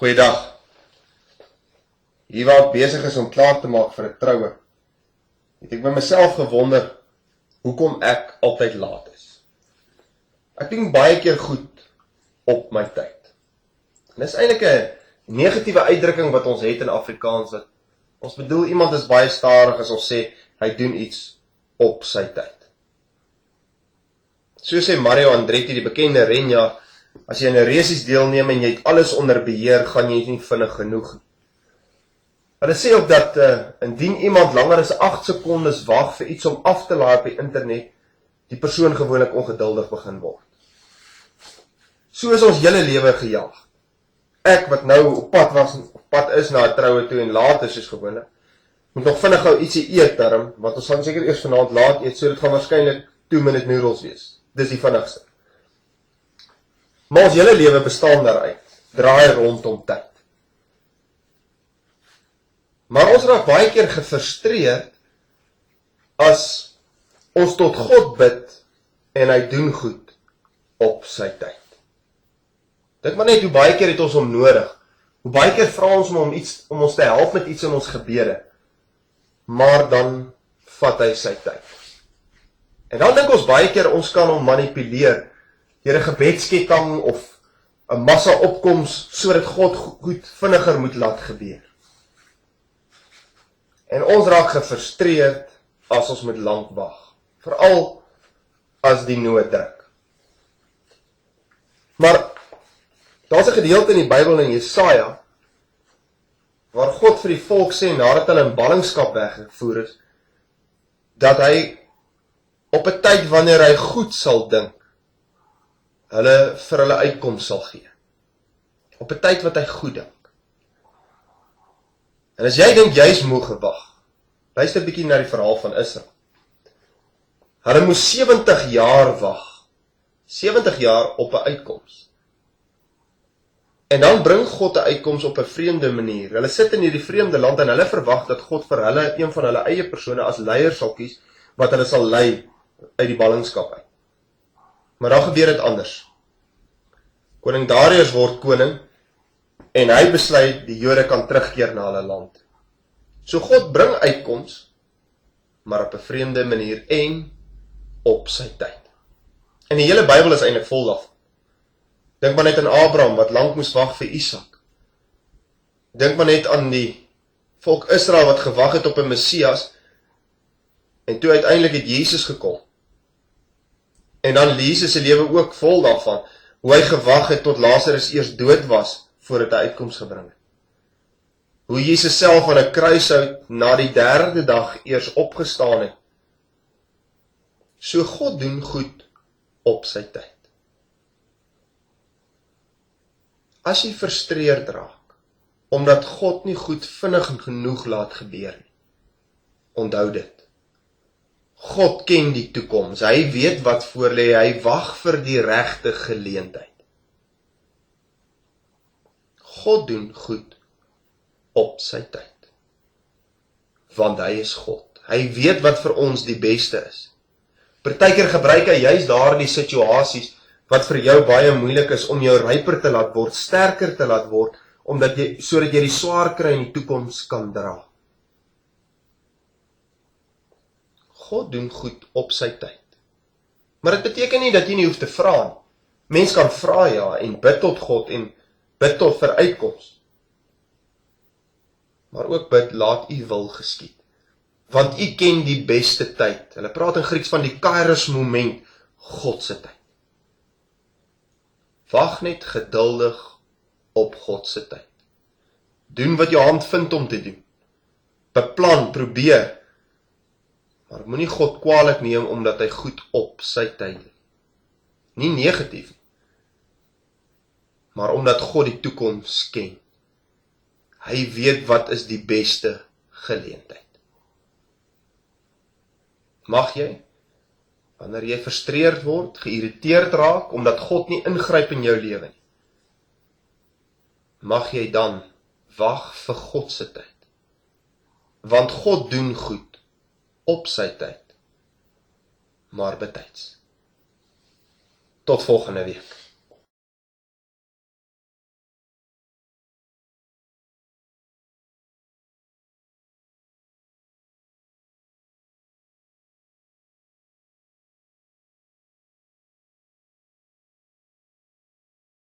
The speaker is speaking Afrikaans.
Goeiedag. Hier waar ek besig is om klaar te maak vir 'n troue, het ek by myself gewonder, hoekom ek altyd laat is. Ek doen baie keer goed op my tyd. En dis eintlik 'n negatiewe uitdrukking wat ons het in Afrikaans, dat ons bedoel iemand is baie stadig as ons sê, hy doen iets op sy tyd. So sê Mario Andretti, die bekende renjaer, as jy in 'n resies deelneem en jy het alles onder beheer, gaan jy nie vinnig genoeg. Hulle sê ook dat indien iemand langer as 8 sekondes wag vir iets om af te laai op die internet, die persoon gewoonlik ongeduldig begin word. So is ons hele lewe gejaag. Ek wat nou op pad is na 'n troue toe en later soos gewoonlik, moet nog vinnig gou ietsie eet darm, want ons gaan seker eers vanaand laat eet, so dit gaan waarskynlik 2-minute noodles wees. Dis die vinnigste. Maar ons hele lewe bestaan daaruit, draai rondom tyd. Maar ons raak baie keer gefrustreerd as ons tot God bid en hy doen goed op sy tyd. Dink maar net hoe baie keer het ons hom nodig. Hoe baie keer vra ons om ons te help met iets in ons gebede. Maar dan vat hy sy tyd. En dan dink ons baie keer ons kan hom manipuleer deur 'n gebedsketting of 'n massa opkoms sodat God goed vinniger moet laat gebeur. En ons raak gefrustreerd as ons moet lank wag, veral as die nood druk. Maar daar's 'n gedeelte in die Bybel in Jesaja waar God vir die volk sê nadat hulle in ballingskap weggevoer is, dat hy op 'n tyd wanneer hy goed sal dink, hulle vir hulle uitkoms sal gee. Op 'n tyd wat hy goed dink. En as jy dink jy's moeg gewag, luister bietjie na die verhaal van Israel. Hulle moes 70 jaar wag. 70 jaar op 'n uitkoms. En dan bring God 'n uitkoms op 'n vreemde manier. Hulle sit in hierdie vreemde land en hulle verwag dat God vir hulle een van hulle eie persone as leier sal kies, wat hulle sal lei uit die ballingskap uit. Maar dan gebeur dit anders. Koning Darius word koning en hy besluit die Jode kan terugkeer na hulle land. So God bring uitkoms, maar op 'n vreemde manier en op sy tyd. En die hele Bybel is eintlik vol daarvan. Dink maar net aan Abraham wat lank moes wag vir Isak. Dink maar net aan die volk Israel wat gewag het op 'n Messias en toe uiteindelik het Jesus gekom. En dan Jesus se lewe ook vol daarvan, hoe hy gewag het tot Lazarus eers dood was voordat hy uitkoms gebring het. Hoe Jesus self aan 'n kruishout na die 3de dag eers opgestaan het. So God doen goed op sy tyd. As jy frustreerd raak, omdat God nie goed vinnig genoeg laat gebeur nie, onthou dit. God ken die toekoms, hy weet wat voorlê, hy wag vir die regte geleentheid. God doen goed op sy tyd. Want hy is God. Hy weet wat vir ons die beste is. Partykeer gebruik hy juist daardie situasies wat vir jou baie moeilik is om jou ryper te laat word, sterker te laat word, sodat jy die swaar kry in die toekoms kan dra. God doen goed op sy tyd. Maar dit beteken nie dat jy nie hoef te vra nie. Mens kan vra ja en bid tot God en bid tot vir uitkoms. Maar ook bid, laat u wil geskied. Want u ken die beste tyd. Hulle praat in Grieks van die kairos moment, God se tyd. Wag net geduldig op God se tyd. Doen wat jou hand vind om te doen. Beplan, probeer. Maar moenie God kwaadlik neem omdat hy goed op sy tyd doen. Nie negatief nie. Maar omdat God die toekoms ken. Hy weet wat is die beste geleentheid. Mag jy, wanneer jy frustreerd word, geïrriteerd raak, omdat God nie ingryp in jou lewe nie, mag jy dan wag vir God se tyd. Want God doen goed op sy tyd, maar betyds. Tot volgende week.